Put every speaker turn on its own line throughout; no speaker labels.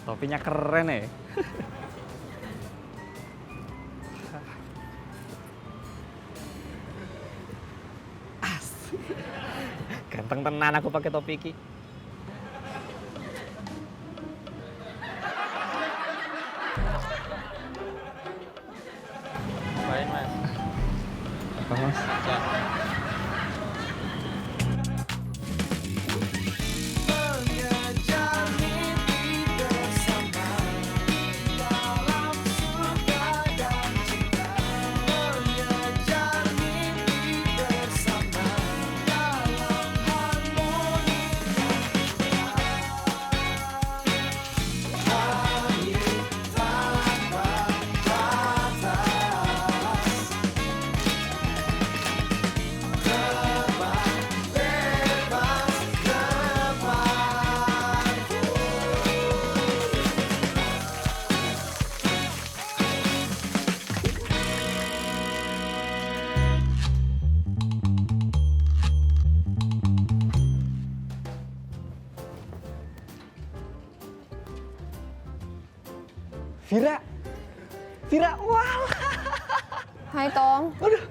Topinya keren ya. Ganteng tenan aku pakai topi iki.
Ngapain mas?
Apa mas? Vira, Vira, walah.
Hai Tom.
Aduh,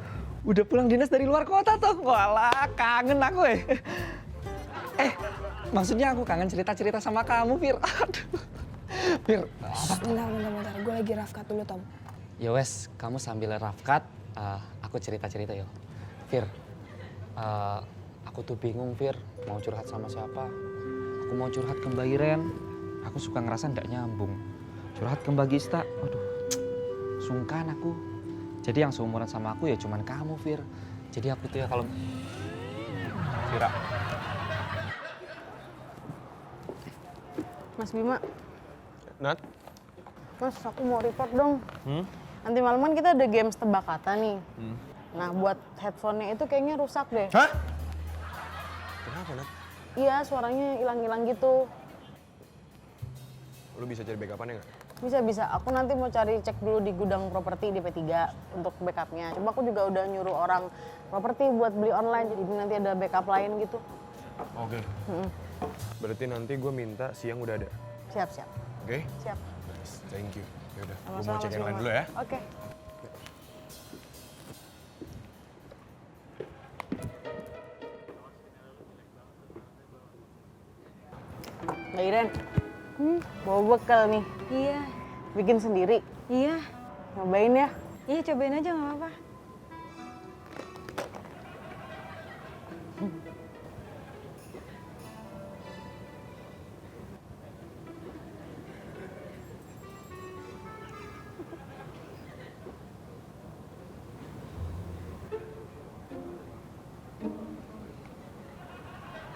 udah pulang dinas dari luar kota tuh. Walah, kangen aku ya. Maksudnya aku kangen cerita-cerita sama kamu, Vir. Aduh. Vir,
Bentar. Gue lagi rafkat dulu, Tom.
ya wes, kamu sambil rafkat, aku cerita-cerita yo. Vir, aku tuh bingung, Vir, mau curhat sama siapa. Aku mau curhat ke Mbak Iren, aku suka ngerasa nggak nyambung. Curhat ke Mbak Gista, aduh, sungkan aku. Jadi yang seumuran sama aku ya cuman kamu, Vir. Jadi aku tuh ya kalau... Vira.
Mas Bima,
Nat?
Mas aku mau report dong. Nanti malaman kita ada games tebak kata nih. Nah buat headphone-nya itu kayaknya rusak deh.
Hah? Kenapa Nat?
Iya suaranya hilang-hilang gitu.
Lu bisa cari backup-annya nggak?
Bisa. Aku nanti mau cari cek dulu di gudang properti di P3 untuk backupnya. Coba aku juga udah nyuruh orang properti buat beli online. Jadi nanti ada backup lain gitu.
Oke. Berarti nanti gue minta siang udah ada.
Siap.
Oke?
Siap.
Nice, thank you. Yaudah, gue
Sama-sama,
mau cek yang
Mas
lain
Bima.
dulu ya.
Oke. Mbak Iren, bawa bekal nih.
Iya,
Bikin sendiri.
iya.
Nyobain ya.
Iya, cobain aja nggak apa-apa.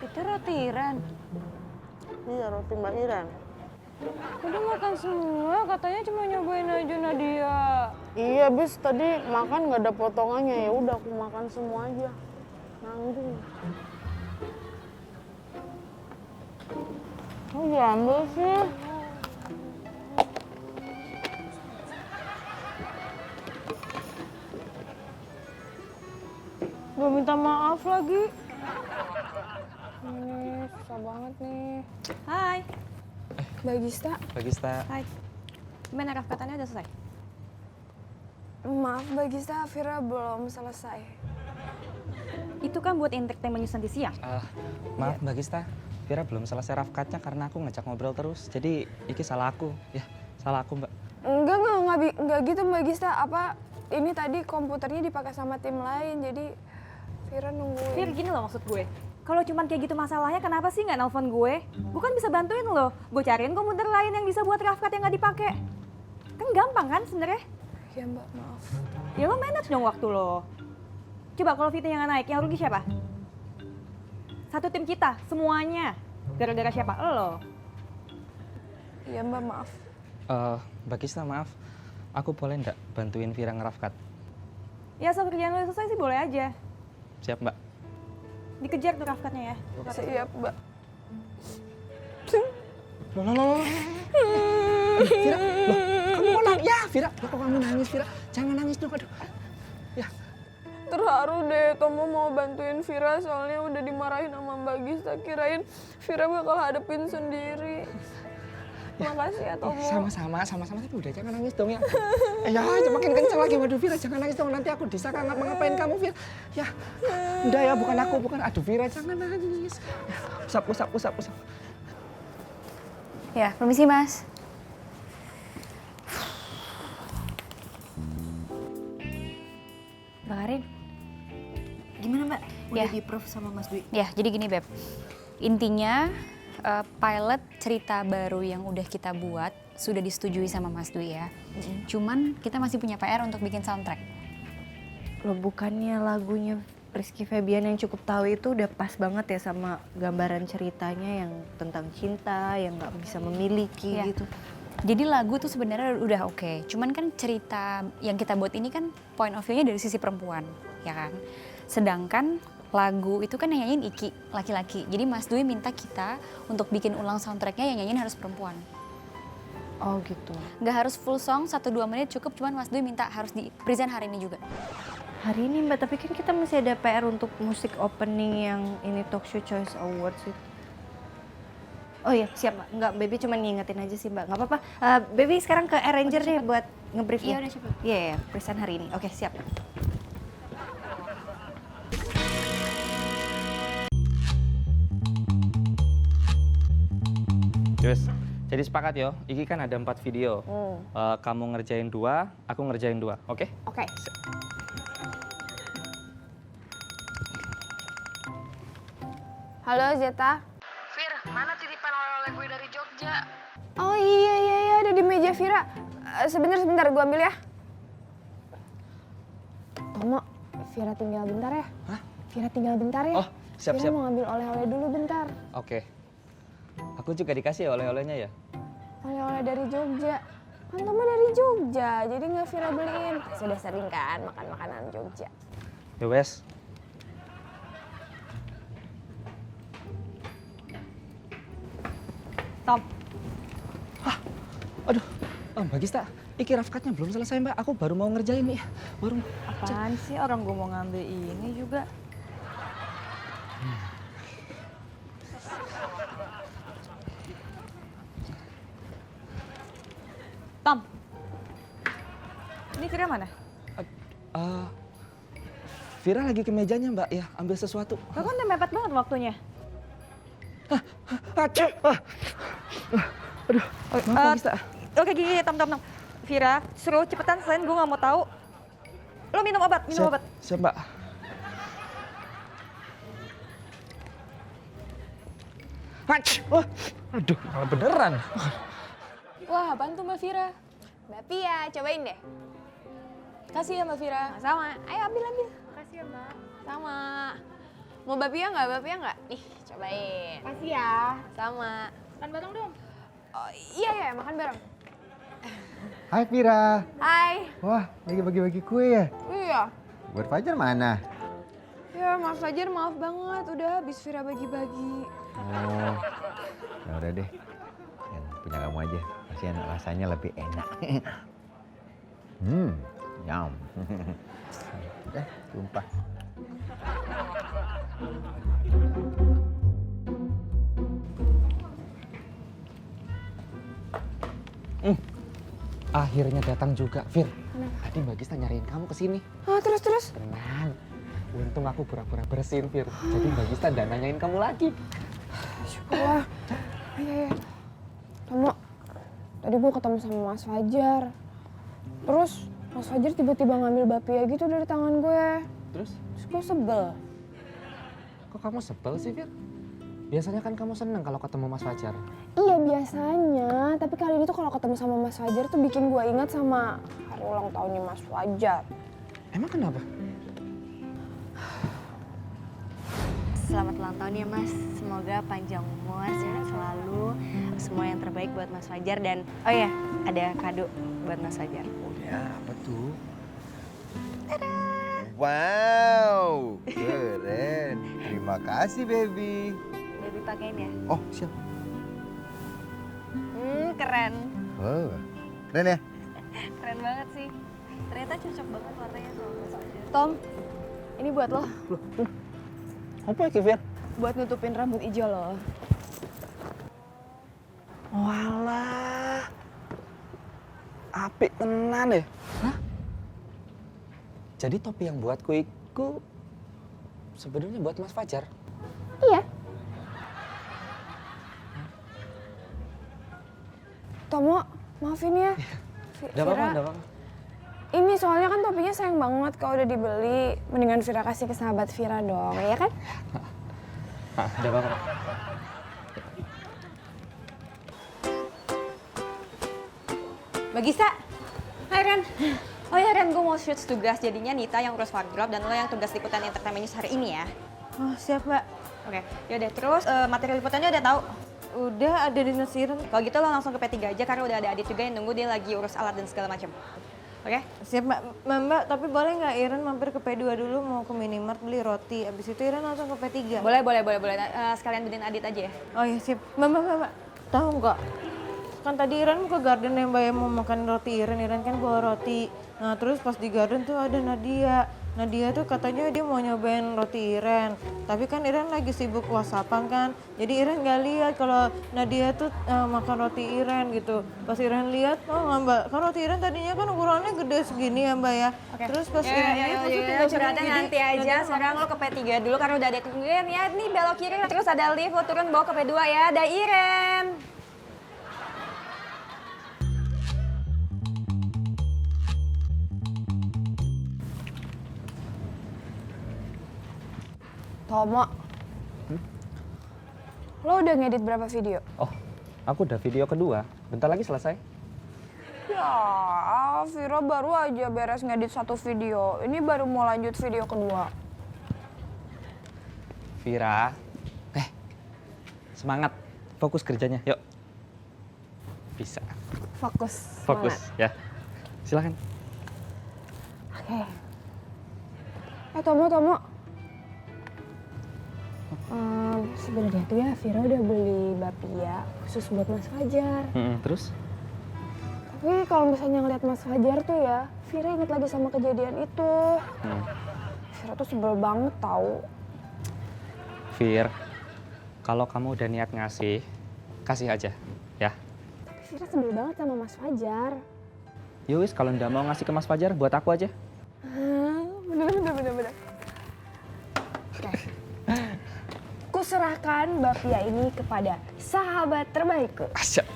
Itu roti Iren.
Iya roti Mbak Iren.
Udah makan semua, katanya cuma nyobain aja Nadia.
Iya, bis tadi makan nggak ada potongannya, ya udah aku makan semua aja. Nanggung. Oh, diambil sih.
Gue minta maaf lagi. Ini susah banget nih. Hai.
Mbak Gista,
Mbak Gista.
Hai. Gimana rafkatannya udah selesai?
maaf Mbak Gista, Vira belum selesai.
Itu kan buat entertainment nanti siang.
Maaf Mbak Gista, Vira belum selesai rafkatnya karena aku ngajak ngobrol terus. Jadi iki salah aku, ya salah aku Mbak.
Enggak gitu Mbak Gista. Apa ini tadi komputernya dipakai sama tim lain, jadi Vira nungguin.
Fir, gini loh maksud gue. Kalau cuman kayak gitu masalahnya, kenapa sih nggak nelfon gue? Gue kan bisa bantuin lo. Gue cariin komputer lain yang bisa buat rafkat yang nggak dipakai. Kan gampang kan sebenarnya?
Ya Mbak, maaf.
Ya lo manage dong waktu lo. Coba kalau Vita yang nggak naik, yang rugi siapa? Satu tim kita, semuanya. Gara-gara siapa? Lo.
Ya Mbak, maaf.
Mbak Gista maaf, aku boleh nggak bantuin Vira ngerafkat?
Ya asal kerjaan lo selesai sih boleh aja.
Siap Mbak.
Dikejar tuh rafkatnya ya.
Siap Mbak.
Loh. Vira, loh, kamu kok nangis? Ya, Vira, loh, kok kamu nangis, Vira? Jangan nangis dong, aduh. Ya,
Terharu deh, kamu mau bantuin Vira soalnya udah dimarahin sama Mbak Gista. Kirain Vira bakal hadepin sendiri. Makasih ya Tomo.
Sama-sama tapi udah jangan nangis dong ya. Ya makin kencang lagi. Waduh Vira jangan nangis dong, nanti aku disangka ngapain kamu Vira. Ya udah ya, bukan aku. Aduh Vira jangan nangis. Usap.
Ya, permisi Mas. Mbak Karin, gimana Mbak? Udah di-approve sama Mas Dwi?
Ya, jadi gini Beb. Intinya pilot cerita baru yang udah kita buat sudah disetujui sama Mas Dwi ya. Cuman kita masih punya PR untuk bikin soundtrack.
Loh bukannya lagunya Rizky Febian yang cukup tahu itu udah pas banget ya sama gambaran ceritanya yang tentang cinta, yang nggak bisa memiliki
Iya.
gitu.
Jadi lagu tuh sebenarnya udah oke. Cuman kan cerita yang kita buat ini kan point of view-nya dari sisi perempuan, ya kan? Sedangkan lagu itu kan yang nyanyiin Iki, laki-laki. Jadi Mas Dwi minta kita untuk bikin ulang soundtracknya yang nyanyiin harus perempuan.
Oh gitu.
Nggak harus full song, 1-2 menit cukup, cuman Mas Dwi minta harus di present hari ini juga.
Hari ini Mbak, tapi kan kita masih ada PR untuk musik opening yang ini Talk Show Choice Awards itu. Oh iya, siap Mbak. Enggak, Baby cuma ngingetin aja sih Mbak. Nggak apa-apa. Baby sekarang ke arranger deh buat nge-briefnya.
Iya, udah cepet.
Iya, present hari ini. Oke, siap.
Terus jadi sepakat yo. Iki kan ada 4 video. Kamu ngerjain 2, aku ngerjain 2. Oke?
Oke. Halo Zeta.
Fir, mana titipan oleh-oleh gue dari Jogja?
Oh iya ada di meja Vira. Sebentar gue ambil ya. Tomo, Vira tinggal bentar ya.
Hah?
Vira tinggal bentar ya.
Oh, siap.
Vira mau ngambil oleh-oleh dulu bentar.
Oke. Aku juga dikasih oleh-olehnya ya.
Oleh-oleh dari Jogja. Kan Tomo dari Jogja, jadi nggak Vira beliin. Sudah sering kan makan makanan Jogja.
Ya wes.
Tom.
Aduh, Mbak Gista, iki rafkatnya belum selesai Mbak. Aku baru mau ngerjain nih.
Apaan sih orang gue mau ngambil ini juga? Tom. Ini Vira mana?
Vira lagi ke mejanya Mbak, ya ambil sesuatu.
Lo kan udah mepet banget waktunya.
Aduh, maaf Mbak Gista.
Oke gini, Tom. Vira, suruh cepetan selain gue nggak mau tahu. Lo minum obat, obat.
Siap Mbak. Aduh, malah beneran.
Wah, apaan tuh Mbak Vira? Mbak Pia, cobain deh. Kasih ya Mbak Vira. Sama, ayo ambil. Kasih ya Mbak. Sama. Mau Mbak Pia nggak? Nih, cobain. Kasih ya. Sama. Makan bareng dong. Oh, iya, makan bareng.
Hai Vira.
Hai.
Wah, lagi bagi-bagi kue ya?
Iya.
Buat Fajar mana?
Ya, Mas Fajar maaf banget, udah habis Vira bagi-bagi.
Oh, ya udah deh. Yang punya kamu aja. Kasihan rasanya lebih enak. Nyam. Sumpah.
Akhirnya datang juga, Fir. Tadi Mbak Gista nyariin kamu kesini.
Ah, terus?
Tenang. Untung aku pura-pura bersin, Fir. Jadi Mbak Gista nggak nanyain kamu lagi.
Syukurlah. Iya. Tomo, tadi gue ketemu sama Mas Fajar. Terus Mas Fajar tiba-tiba ngambil bapia gitu dari tangan gue.
Terus
Gue sebel.
kok kamu sebel sih, Fir? Biasanya kan kamu seneng kalau ketemu Mas Fajar.
Iya biasanya, tapi kali ini tuh kalau ketemu sama Mas Fajar tuh bikin gue ingat sama hari ulang tahunnya Mas Fajar.
Emang kenapa?
Selamat ulang tahun ya Mas. Semoga panjang umur, sehat selalu. Semua yang terbaik buat Mas Fajar dan oh ya, ada kado buat Mas Fajar.
Ya, apa tuh? Wow, keren. Terima kasih, baby.
Baby pakein ya.
Oh, siap.
Keren.
Oh, keren ya?
Keren banget sih. Ternyata cocok banget warnanya sama Mas Fajar.
Tom, ini buat lo.
Apa ya, Fir?
Buat nutupin rambut hijau lo.
Walah. Apik tenan deh. Hah? Jadi topi yang buatku itu sebenarnya buat Mas Fajar.
Iya. Tomo, maafin ya.
Udah apa-apa, udah apa-apa.
Ini soalnya kan topinya sayang banget kalau udah dibeli. Mendingan Vira kasih ke sahabat Vira dong, ya kan?
Udah apa-apa.
Mbak Gisa, hai Ren. Oh ya Ren, gue mau shoot tugas, jadinya Nita yang urus wardrobe dan lo yang tugas liputan Entertainment News hari ini ya.
Oh siap Mbak.
Oke, yaudah terus materi liputannya udah tahu?
Udah ada di Nasiran.
Kalau gitu lo langsung ke P3 aja karena udah ada Adit juga yang nunggu, dia lagi urus alat dan segala macam. Oke?
Siap Mbak. Mbak, tapi boleh nggak Iren mampir ke P2 dulu mau ke minimart beli roti. Abis itu Iren langsung ke P3.
Boleh. Sekalian beliin Adit aja ya.
Oh iya siap. Mbak. Tahu nggak? Kan tadi Iren mau ke garden yang Mbak yang mau makan roti Iren kan bawa roti. Nah terus pas di garden tuh ada Nadia. Nadia tuh katanya dia mau nyobain roti Iren. Tapi kan Iren lagi sibuk whatsappan kan. Jadi Iren nggak lihat kalau Nadia tuh makan roti Iren gitu. Pas Iren lihat, oh nggak Mbak, kan roti Iren tadinya kan ukurannya gede segini ya Mbak ya.
Oke.
Terus pas Iren lihat maksudnya tinggal
curhatnya
segini.
nanti aja.
Nadia
Sekarang lo ke P3 dulu karena udah ada tungguin ya. Nih belok kiri terus ada lift, lo turun bawa ke P2 ya. Ada Iren.
Tomo, lo udah ngedit berapa video?
Oh, aku udah video kedua. Bentar lagi selesai.
Ya, Vira baru aja beres ngedit 1 video. Ini baru mau lanjut video kedua.
Vira. Semangat. Fokus kerjanya, yuk. Bisa.
Fokus.
Fokus,
semangat.
ya. Silakan.
Oke. Tomo. Sebenarnya tuh ya Vira udah beli bapia khusus buat Mas Fajar.
Terus?
Tapi kalau misalnya ngeliat Mas Fajar tuh ya, Vira inget lagi sama kejadian itu. Vira tuh sebel banget tahu.
Vir, kalau kamu udah niat ngasih, kasih aja, ya.
Tapi Vira sebel banget sama Mas Fajar.
Yowis, kalau nggak mau ngasih ke Mas Fajar, buat aku aja.
Bener. Oke. Kuserahkan bapia ini kepada sahabat terbaikku.
Asyik.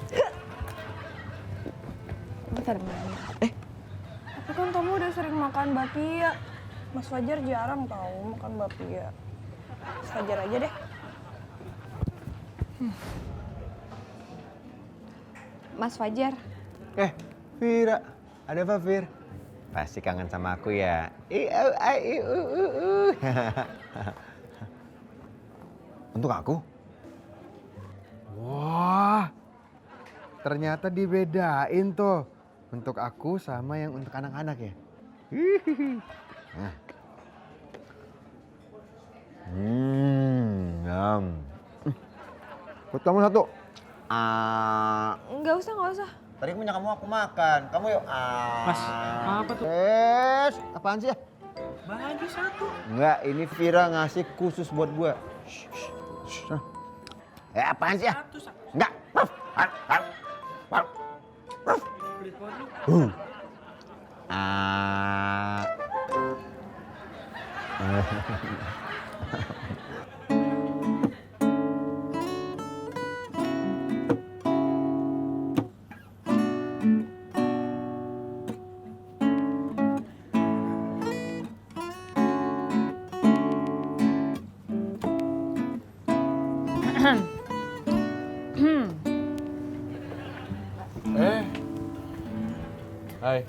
Bentar. Tapi kan kamu udah sering makan bapia. Mas Fajar jarang tahu makan bapia. Mas Fajar aja deh.
Mas Fajar.
Vira, ada apa Vir? Pasti kangen sama aku ya. Untuk aku? Wah, ternyata dibedain tuh. Untuk aku sama yang untuk anak-anak ya. Nah. Yum. Buat kamu satu.
Nggak usah.
Tadi punya kamu aku makan. Kamu yuk.
Mas, apa tuh?
Apaan sih ya?
Bagi satu.
Enggak, ini Vira ngasih khusus buat gua. Apaan sih ya? Enggak.
Hai.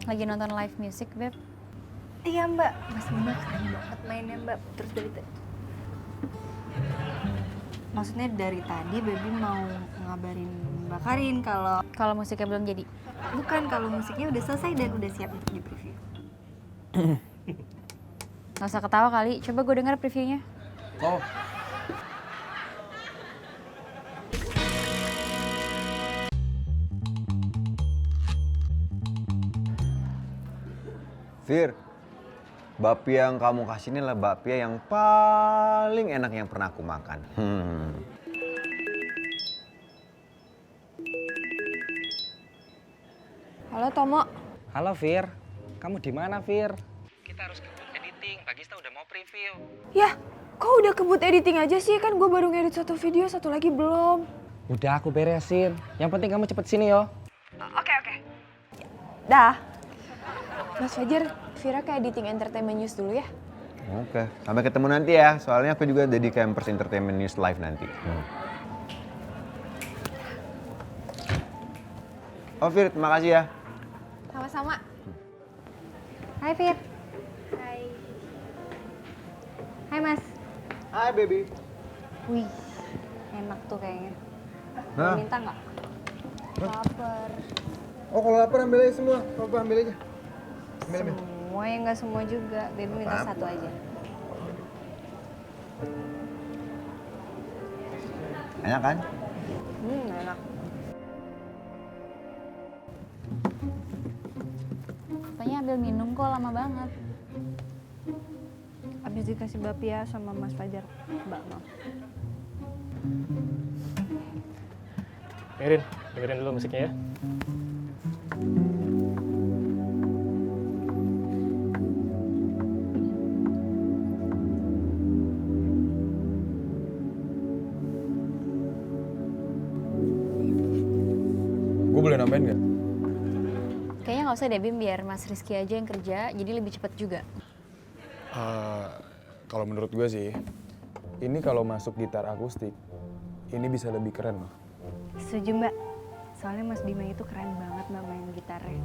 Lagi nonton live music, Beb.
Iya Mbak, Mas Bima keren banget mainnya Mbak. Terus dari tadi. Maksudnya dari tadi Baby mau ngabarin Mbak Karin kalau
musiknya belum jadi.
bukan kalau musiknya udah selesai dan udah siap untuk di preview.
Nggak usah ketawa kali, coba gue denger previewnya.
Oh.
Vir, bapia yang kamu kasih ini adalah bapia yang paling enak yang pernah aku makan.
Tomo.
Halo Fir, kamu di mana Fir? Kita harus kebut editing, Bagista udah mau preview.
Ya, kok udah kebut editing aja sih? Kan gue baru ngedit satu video, satu lagi belum.
Udah aku beresin, yang penting kamu cepet sini yo.
Oke. Dah. Mas Fajar, Vira ke editing Entertainment News dulu ya.
Oke, sampai ketemu nanti ya. Soalnya aku juga jadi Campers Entertainment News Live nanti. Oh Fir, terima kasih ya.
Sama-sama.
Hai Fir. Hai Mas.
Hai baby.
Wih, enak tuh kayaknya.
Hah?
Mau minta nggak? Laper.
Oh kalau lapar ambil aja semua, apa ambil aja. Ambil.
Semua ya nggak semua juga. Baby minta satu aja.
Enak kan?
Enak.
Katanya ambil minum kok lama banget.
Abis dikasih bapia sama Mas Fajar. Mbak mau.
Dengerin dulu musiknya ya.
Gue boleh nambahin nggak?
Kayaknya nggak usah deh Bim, biar Mas Rizky aja yang kerja, jadi lebih cepat juga.
Kalau menurut gue sih, ini kalau masuk gitar akustik, ini bisa lebih keren loh.
Setuju Mbak. Soalnya Mas Bima itu keren banget Mbak main gitarnya.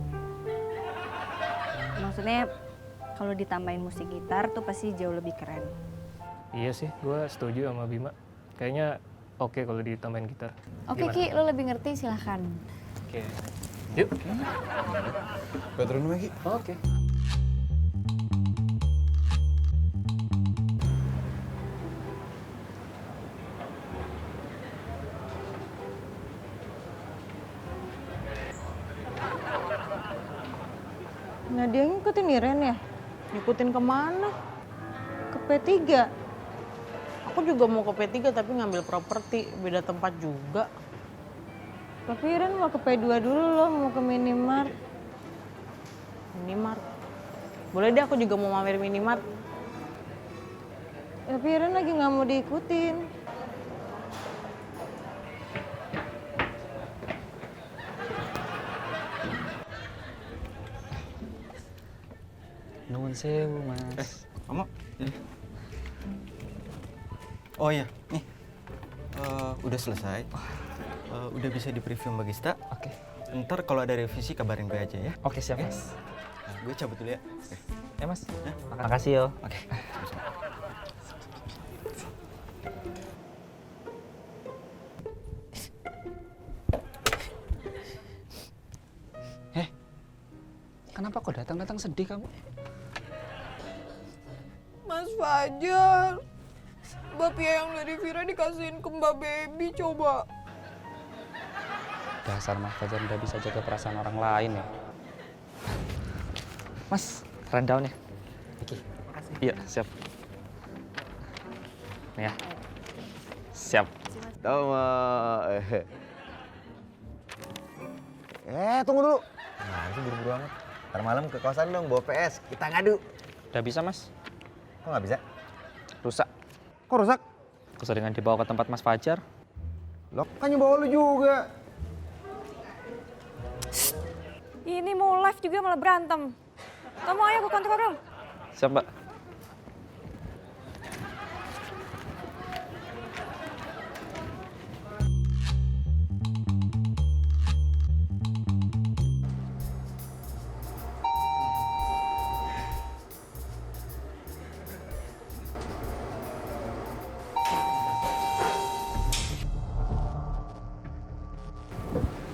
Maksudnya kalau ditambahin musik gitar tuh pasti jauh lebih keren.
Iya sih, gue setuju sama Bima. Kayaknya oke kalau ditambahin gitar.
Oke Ki, lo lebih ngerti silahkan.
Oke. Yuk.
Gue turun dulu Ki.
Oke.
Nah dia ngikutin Iren ya? Ngikutin kemana? Ke P3. Aku juga mau ke P3 tapi ngambil properti, beda tempat juga. Tapi Iren mau ke P2 dulu loh, mau ke Minimart. Minimart? Boleh deh, aku juga mau mampir Minimart. Tapi Iren lagi nggak mau diikutin.
Nuwun sewu Mas.
Kamu? Oh iya, nih. Udah selesai. Udah bisa di preview Bagista.
Oke.
Ntar kalau ada revisi kabarin gue aja ya.
Oke siap Mas.
Nah, gue cabut dulu ya. Oke.
Ya Mas. Makasih yo.
Oke.
Kenapa kok datang-datang sedih kamu?
Mas Fajar, bapia yang dari Vira dikasihin ke Mbak Baby coba.
Dasar Mas Fajar udah bisa jaga perasaan orang lain ya. Mas, rundown-nya. Oke, makasih. Iya, siap. Nih ya. Siap.
Toma. Tunggu dulu. Nah, itu buru-buru banget. Ntar malam ke kosan dong, bawa PS. Kita ngadu.
Udah bisa Mas?
Kok nggak bisa?
Rusak.
Kok rusak?
Keseringan dibawa ke tempat Mas Fajar.
Loh, kan bawa lu juga.
Ini mau live juga malah berantem. Kamu ayo ke kantor dong.
Siap Mbak.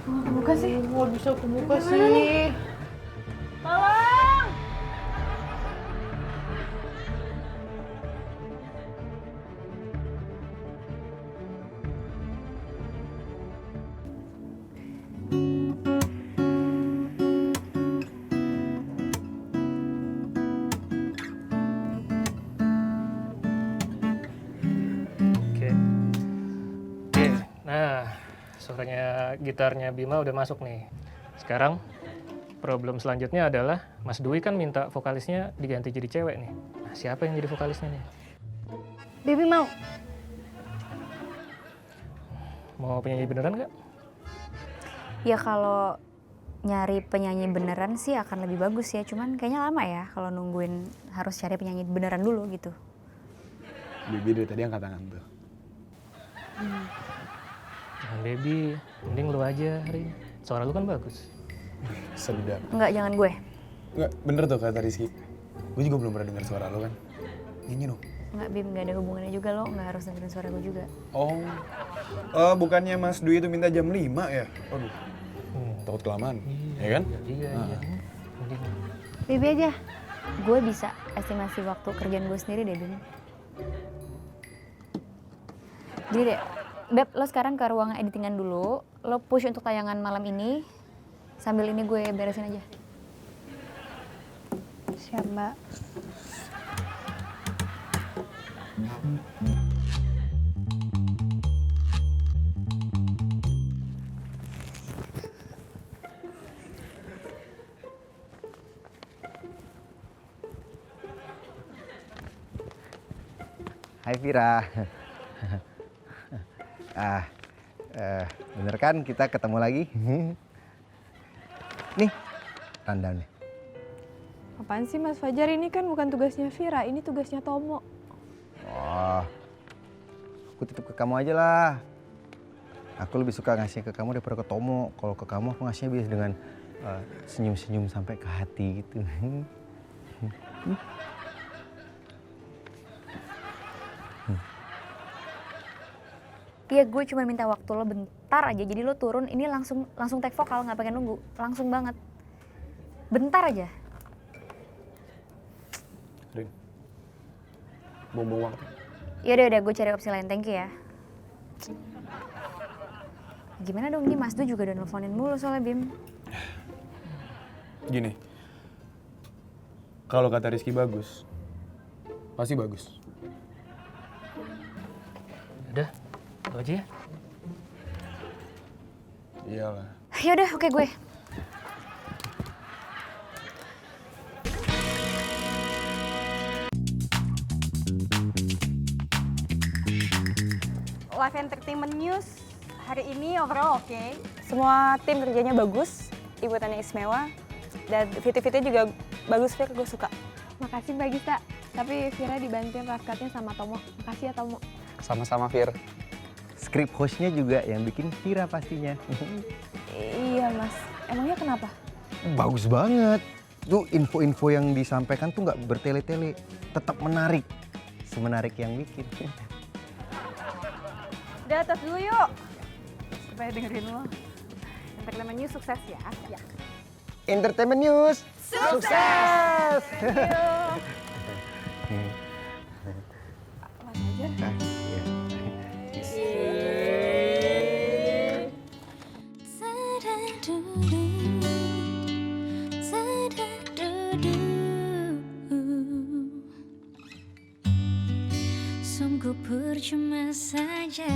Kebuka sih? Nggak bisa kebuka sih.
Oke. Nah, suaranya gitarnya Bima udah masuk nih. Sekarang problem selanjutnya adalah Mas Dwi kan minta vokalisnya diganti jadi cewek nih. Nah, siapa yang jadi vokalisnya nih?
Baby mau.
Mau penyanyi beneran nggak?
Ya kalau nyari penyanyi beneran sih akan lebih bagus ya, cuman kayaknya lama ya kalau nungguin harus cari penyanyi beneran dulu gitu.
Bibi dari tadi angkat tangan tuh.
Jangan baby, mending lu aja hari ini. Suara lu kan bagus.
Sedap.
Enggak, jangan gue.
Enggak, bener tuh kata Rizky. Gue juga belum pernah dengar suara lo kan. Nyanyi dong.
Enggak, Bim, nggak ada hubungannya juga lo, nggak harus dengerin suara gue juga.
Oh. Bukannya Mas Dwi itu minta jam 5 ya? Waduh. Takut kelamaan. Ya kan?
Iya. Mending.
Baby aja.
Gue bisa estimasi waktu kerjaan gue sendiri deh, Bim. Jadi deh, Beb, lo sekarang ke ruangan editingan dulu. Lo push untuk tayangan malam ini. Sambil ini gue beresin aja.
Siap, Mbak.
Hai Vira. Bener kan kita ketemu lagi? Nih, rundown nih.
Apaan sih Mas Fajar, ini kan bukan tugasnya Vira, ini tugasnya Tomo.
Oh, aku titip ke kamu aja lah. Aku lebih suka ngasih ke kamu daripada ke Tomo. Kalau ke kamu aku ngasihnya biasa dengan senyum-senyum sampai ke hati gitu.
Iya, gue cuma minta waktu lo bentar aja. Jadi lo turun, ini langsung take vokal, nggak pengen nunggu. Langsung banget. Bentar aja.
Rin. Buang-buang waktu.
Yaudah, gue cari opsi lain. Thank you ya. Gimana dong, ini Mas Du juga udah nelfonin mulu soalnya, Bim.
Gini. Kalau kata Rizky bagus, pasti bagus.
Udah, lo aja ya.
Iyalah.
Yaudah, oke gue.
Live Entertainment News hari ini overall oke.
Semua tim kerjanya bagus, liputannya istimewa, dan video-video juga bagus, Fir, gue suka. Makasih Mbak Gita, tapi Vira dibantuin Rafkatnya sama Tomo. Makasih ya Tomo.
Sama-sama, Fir.
Skrip hostnya juga yang bikin Vira pastinya.
Iya Mas, emangnya kenapa?
Bagus banget. Tuh info-info yang disampaikan tuh nggak bertele-tele, tetap menarik. Semenarik yang bikin.
Udah atas dulu yuk. Supaya dengerin lo. Entertainment News sukses ya. Ya.
Entertainment News. Sukses!
Mas Fajar.
Sungguh percuma saja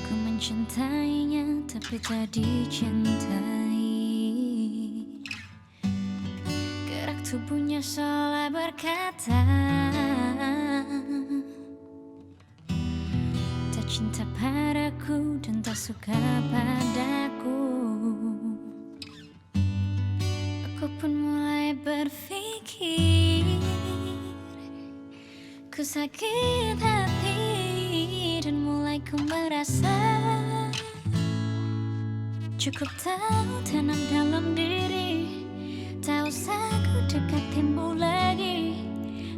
ku mencintainya tapi tak dicintai. Gerak tubuhnya seolah berkata tak cinta padaku dan tak suka padaku. Aku pun mulai berpikir ku sakit hati dan mulai ku merasa cukup tahu tanam dalam diri. Tak usah ku dekat timbul lagi.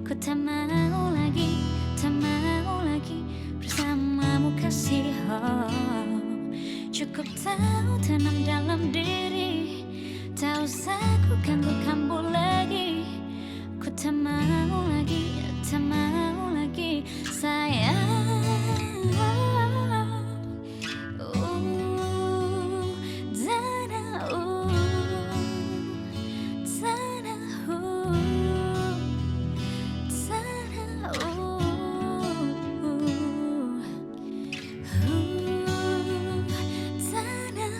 Ku tak mau lagi, tak mau lagi bersamamu kasih. Cukup tahu tanam dalam diri. Tak usah ku ganggu kamu lagi. Ku tak mau lagi, tak mau lagi sayang. Tanah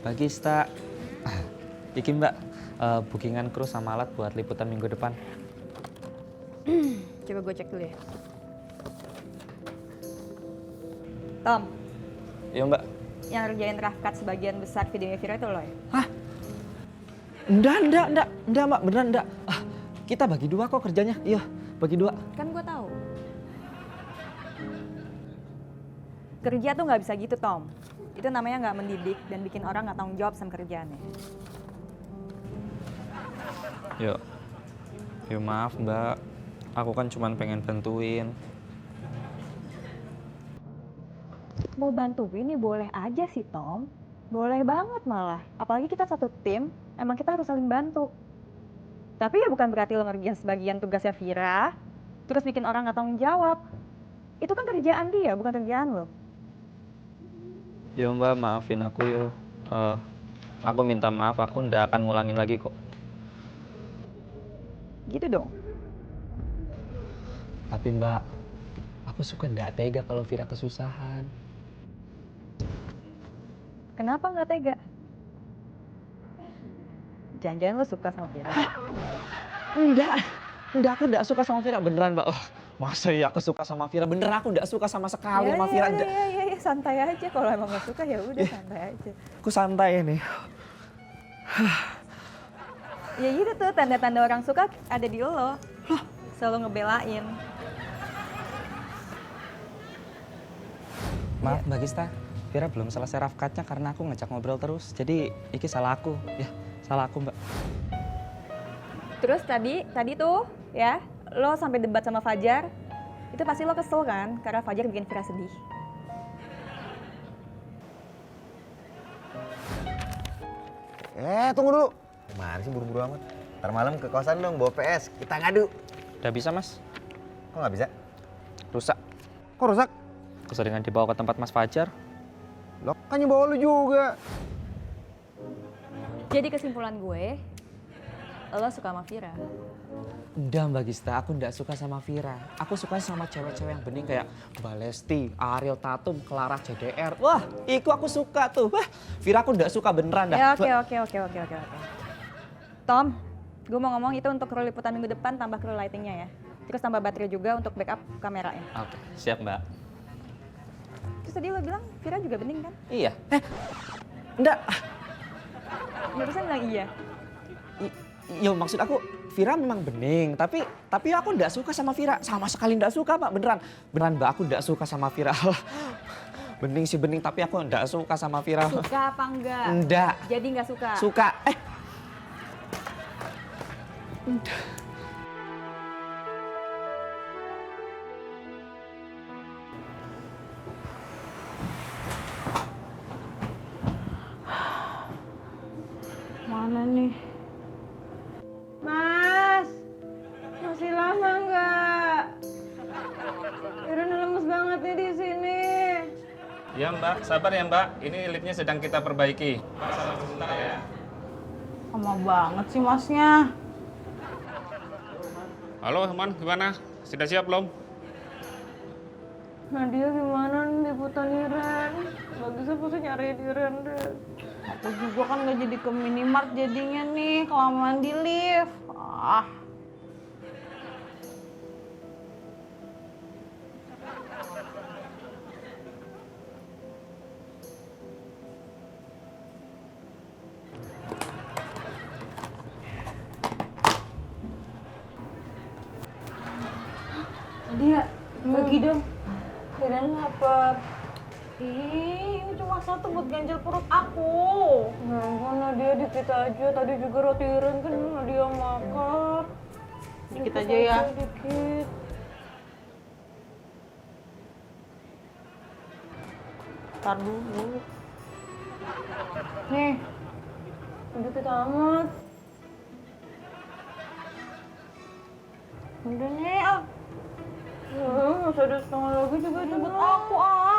Bagista. Iki Mbak, bookingan kru sama alat buat liputan minggu depan.
Coba gue cek dulu ya. Tom,
Iya Mbak.
yang ngerjain rough cut sebagian besar videonya Vira itu lo ya?
Enggak Mbak, beneran enggak. Kita bagi dua kok kerjanya, iya bagi dua.
Kan gue tahu. Kerja tuh nggak bisa gitu, Tom. Itu namanya nggak mendidik dan bikin orang nggak tanggung jawab sama kerjaannya.
Yo maaf Mbak, aku kan cuma pengen bantuin.
Mau bantuin nih boleh aja sih, Tom. Boleh banget malah. Apalagi kita satu tim, emang kita harus saling bantu. Tapi ya bukan berarti lo ngerjain sebagian tugasnya Vira, terus bikin orang nggak tanggung jawab. Itu kan kerjaan dia, bukan kerjaan lo.
Yo Mbak, maafin aku yo. Aku minta maaf, aku ndak akan ngulangin lagi kok.
Gitu dong.
Tapi Mbak, aku suka ndak tega kalau Vira kesusahan.
Kenapa nggak tega? Jangan-jangan lo suka sama Vira?
Enggak, aku ndak suka sama Vira beneran Mbak. Oh, masa ya aku suka sama Vira? Bener aku ndak suka sama sekali sama Vira.
Iya, santai aja. Kalau emang nggak suka ya udah santai aja.
Aku santai nih.
Ya gitu tuh, tanda-tanda orang suka ada di lo. Selalu ngebelain.
Maaf Mbak Gista, Vira belum selesai rough cut-nya karena aku ngajak ngobrol terus. Jadi iki salah aku, ya salah aku Mbak.
Terus tadi tuh ya, lo sampai debat sama Fajar. Itu pasti lo kesel kan, karena Fajar bikin Vira sedih.
Tunggu dulu. Mana sih buru-buru amat? Ntar malam ke kosan dong bawa PS, kita ngadu.
Udah bisa Mas?
Kok nggak bisa?
Rusak.
Kok rusak?
Keseringan dibawa ke tempat Mas Fajar.
Loh, kan yang bawa lu juga.
Jadi kesimpulan gue, lo suka sama Vira.
Udah Mbak Gista, aku ndak suka sama Vira. Aku suka sama cewek-cewek yang bening kayak Mbak Lesti, Ariel Tatum, Clara JDR. Wah, itu aku suka tuh. Wah, Vira aku ndak suka beneran dah.
Ya oke. Tom, gue mau ngomong itu untuk kru liputan minggu depan tambah kru lightingnya ya. Terus tambah baterai juga untuk backup kameranya.
Oke, siap Mbak.
Terus tadi lo bilang Vira juga bening kan?
Iya. Enggak.
Barusan bilang iya.
Yo maksud aku Vira memang bening, tapi aku ndak suka sama Vira. Sama sekali ndak suka Pak, beneran. Beneran Mbak, aku ndak suka sama Vira. Bening sih bening, tapi aku ndak suka sama Vira.
Suka apa enggak?
Enggak.
Jadi nggak suka?
Suka.
Mana nih? Mas, masih lama nggak? Vira lemes banget nih di sini.
Ya Mbak, sabar ya Mbak. Ini liftnya sedang kita perbaiki. Mbak, sabar sebentar ya.
Lama banget sih masnya.
Halo teman, gimana? Sudah siap belum?
Nadia gimana nih liputan Iren? Gak bisa pasti nyariin Iren deh. Aku juga kan gak jadi ke minimart jadinya nih, kelamaan di lift. Nadia, bagi dong. Iren lapar. Ih, ini cuma satu buat ganjel perut aku. Nah, Nadia dikit aja. Tadi juga roti Iren kan Nadia makan. Dikit aja ya. Dikit. Ntar dulu. Nih, dikit amat. Udah nih, masih ada setengah lagi juga jemput aku.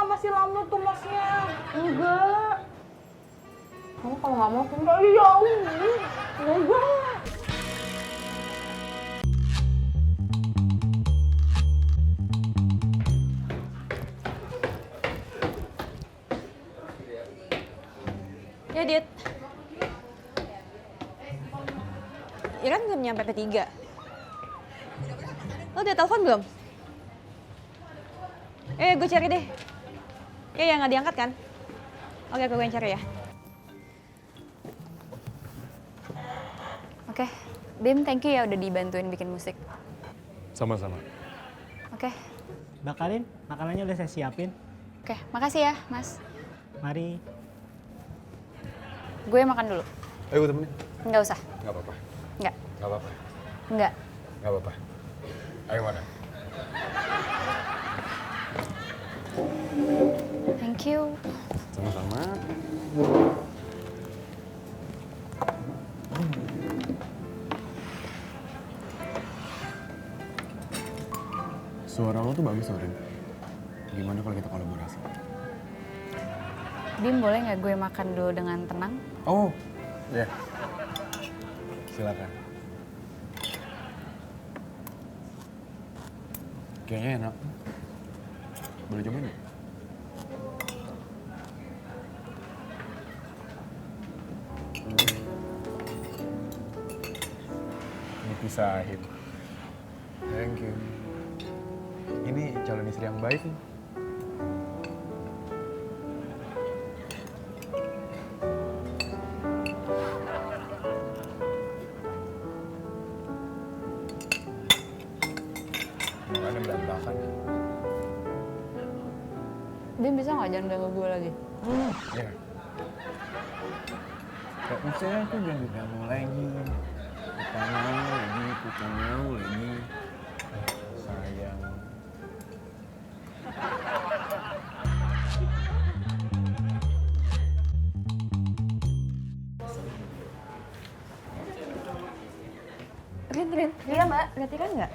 Masih lama tuh masnya. Enggak. Kamu kalau nggak mau enggak, iya. Enggak.
Ya, Dit.
Iren belum nyampe P3. Lo udah telepon belum? Gue cari deh. Ya, nggak diangkat kan? Oke, gue yang cari ya.
Oke, Bim, thank you ya udah dibantuin bikin musik.
Sama-sama.
Oke.
Mbak Karin, makanannya udah saya siapin.
Oke, makasih ya, Mas.
Mari.
Gue makan dulu.
Ayo gue temenin.
Nggak usah.
Nggak apa-apa.
Nggak.
Nggak apa-apa.
Nggak.
Nggak apa-apa. Ayo mana?
Thank you.
Sama-sama. Suara lo tuh bagus, Rin. Gimana kalau kita kolaborasi?
Bim, boleh nggak gue makan dulu dengan tenang?
Oh, ya. Silakan. Kayaknya enak. Boleh cobain nggak? Dipisahin. Thank you. Ini calon istri yang baik nih. Makanya berantakan.
Bim, bisa nggak jangan ganggu gue lagi?
Ya. Gak bisa, aku ganggu kamu lagi. Bukan mau lagi. Sayang.
Rin.
Iya, Mbak.
Lihat Iren nggak?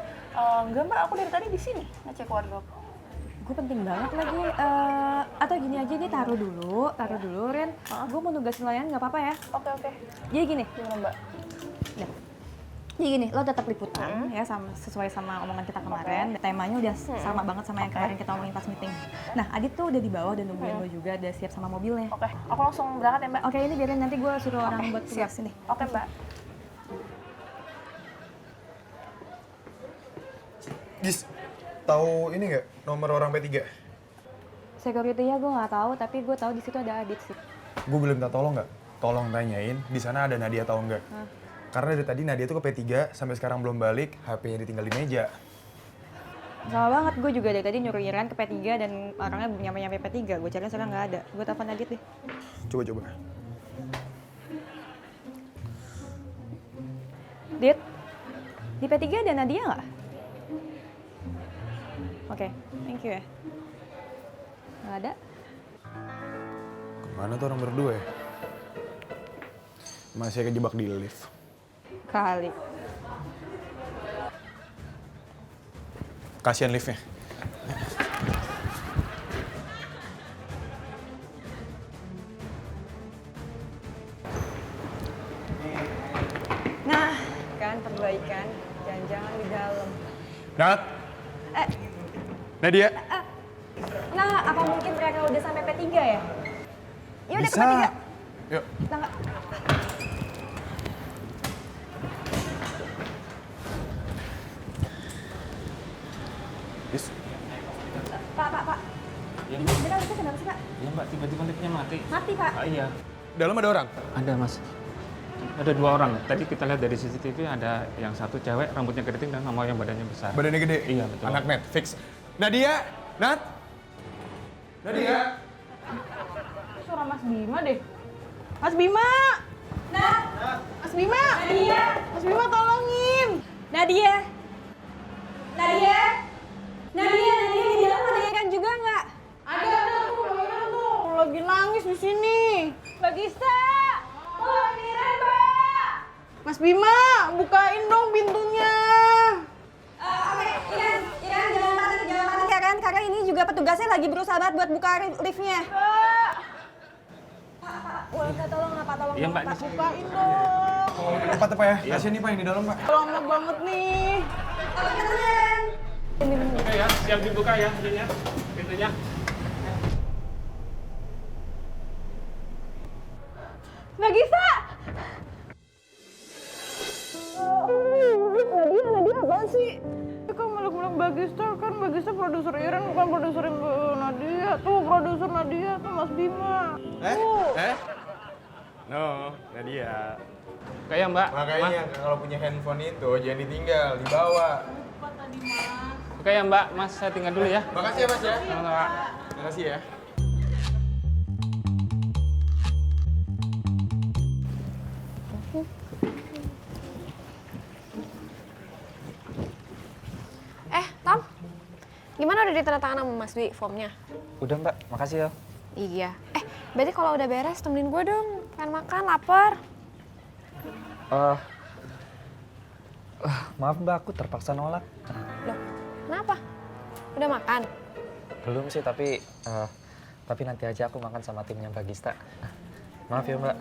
Enggak, Mbak. Aku dari tadi di sini ngecek wardrobe.
Gue penting banget lagi. Atau gini aja nih, taruh dulu Ren. Gue mau nugasin layan, nggak apa-apa ya?
Oke.
Jadi gini.
Gimana, Mbak?
Nah, jadi gini, lo tetap liputan ya, sesuai sama omongan kita kemarin. Temanya udah sama banget sama yang kemarin kita omongin pas meeting. Nah, Adit tuh udah di bawah dan nungguin lo juga, udah siap sama mobilnya.
Oke, aku langsung berangkat ya, Mbak.
Oke, ini biarin nanti gue suruh orang buat
siap.
tugas sini.
Oke, Mbak.
Gis, tahu ini nggak nomor orang P3?
Security-nya gue nggak tahu, tapi gue tahu di situ ada Adit sih.
Gue boleh minta tolong nggak? Tolong tanyain di sana ada Nadia atau enggak? Karena dari tadi Nadia tuh ke P3 sampai sekarang belum balik, HP-nya ditinggal di meja.
Salah banget, gue juga dari tadi nyuruh Iren ke P3 dan orangnya nyampe P3. Gue cari sekarang nggak ada. Gue telepon Adit deh.
Coba.
Dit, di P3 ada Nadia nggak? Oke, thank you ya. Nggak ada?
Kemana tuh orang berdua ya? Masih kejebak di lift.
Kali.
Kasihan liftnya.
Nah, kan perbaikan. Jangan-jangan di dalam.
Nat! Nadia!
Nah, apa mungkin mereka udah sampai P3 ya? Ya udah ke
Bisa.
P3.
Yuk.
Nah,
Bis.
Pak.
Iya,
Ini sebenarnya liftnya kenapa sih, Pak?
Iya, Mbak. Tiba-tiba liftnya mati.
Mati, Pak.
Iya.
Dalam ada orang?
Ada, Mas. Ada 2 orang. Tadi kita lihat dari CCTV ada yang satu cewek, rambutnya keriting dan sama yang badannya besar.
Badannya gede?
Iya, betul.
Anak net, fix. Nadia! Nat! Nadia!
Suara Mas Bima deh. Mas Bima! Mas Bima!
Nadia!
Mas Bima tolongin!
Nadia! Di dalam ada Iren juga nggak?
Ada tuh. Lagi nangis di sini.
Mbak Gista! Oh, Iren, Mbak!
Mas Bima, bukain dong pintunya.
Oke, Iren, jangan panik Karen, karena ini juga petugasnya lagi berusaha banget buat buka liftnya. Pak, boleh minta tolong nggak, Pak? Tolong
Iya,
dong,
Mbak.
Pak.
Bukain dong.
Cepat Pak ya? Kasihan nih Pak yang di dalam Pak.
Lama banget nih.
Oke ya, siap dibuka ya pintunya.
Mbak Gista!
Mas Bima.
No, Nadia.
Kayak Mbak.
Makanya kalau punya handphone itu jangan ditinggal, dibawa.
Oke ya Mbak, Mas saya tinggal dulu ya.
Makasih ya Mas ya.
Sama-sama.
Makasih ya.
Tom, gimana udah ditandatangan sama Mas Dwi formnya?
Udah Mbak, makasih ya.
Iya. Berarti kalau udah beres temenin gue dong. Pengen makan, lapar.
Maaf Mbak, aku terpaksa nolak.
Loh, kenapa? Udah makan?
Belum sih, tapi nanti aja aku makan sama timnya Mbak Gista. Maaf ya Mbak.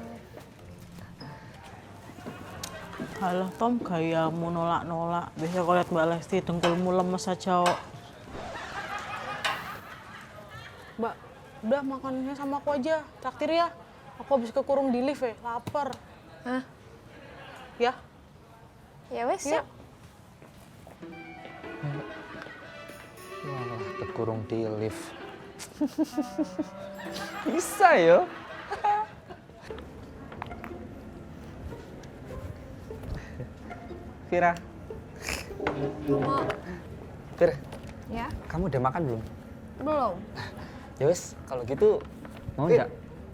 Alah Tom, kayak mau nolak-nolak. Biasa kalau liat Mbak Lesti dengkulmu lemes aja. Mbak, udah makannya sama aku aja. Traktir ya. Aku habis kekurung di lift ya, lapar.
Hah?
Ya?
Ya wes,
Ya.
yuk.
Walah, terkurung di lift. Bisa ya? Vira.
Mau.
Vira,
Ya?
kamu udah makan belum?
Belum.
Ya wes, kalau gitu mau nggak?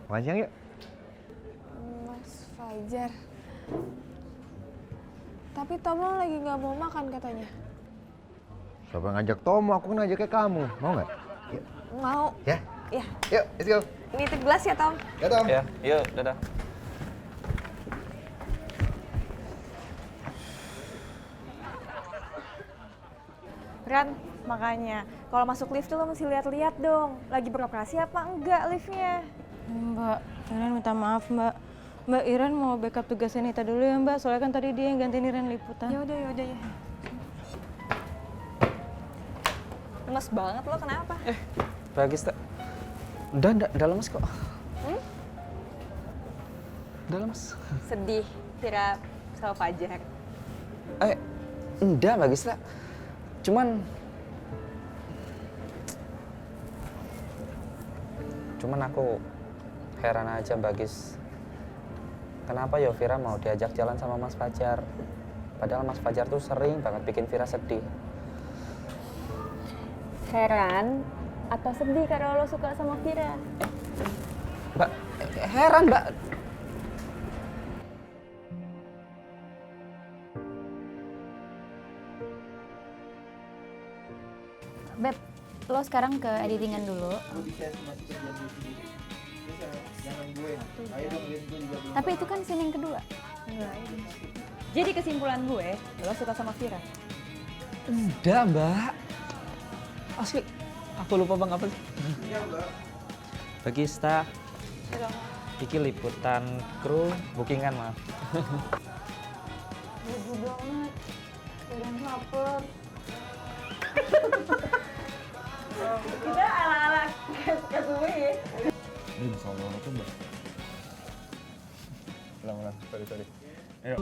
Makan siang yuk.
Mas Fajar. Tapi Tomo lagi nggak mau makan katanya.
Siapa yang ngajak Tomo? Aku kan ngajaknya kamu. Mau nggak? Yuk.
Mau.
Ya?
Ya.
Yuk, let's go.
Nitip gelas ya, Tom.
Ya, Tom.
Ya, yuk, dadah.
Ran, makanya kalau masuk lift tuh lo mesti lihat-lihat dong. Lagi beroperasi apa enggak liftnya?
Mbak, Iren minta maaf Mbak. Mbak Iren mau backup tugasnya Nita dulu ya Mbak. Soalnya kan tadi dia yang gantiin Iren liputan.
Yaudah ya. Lemes banget lo, kenapa?
Mbak Gista. Udah lemes kok. Udah lemes.
Sedih, Vira sama Fajar.
Enggak Mbak Gista. Cuman aku heran aja Mbak Gis. Kenapa ya Vira mau diajak jalan sama Mas Fajar? Padahal Mas Fajar tuh sering banget bikin Vira sedih.
Heran atau sedih karena lo suka sama Vira?
Mbak, heran Mbak.
Beb, lo sekarang ke editingan dulu. Tapi itu kan scene yang kedua.
Jadi kesimpulan gue, lo suka sama Vira?
Udah Mbak. Asli, aku lupa Bang apa sih? Mbak Gista. Iki liputan kru bookingan maaf.
Lugu banget. Kadang lapar. Kita ala-ala kayak gue ya.
Ini bisa ngomong tuh Mbak. Ulang, sorry. Ayo.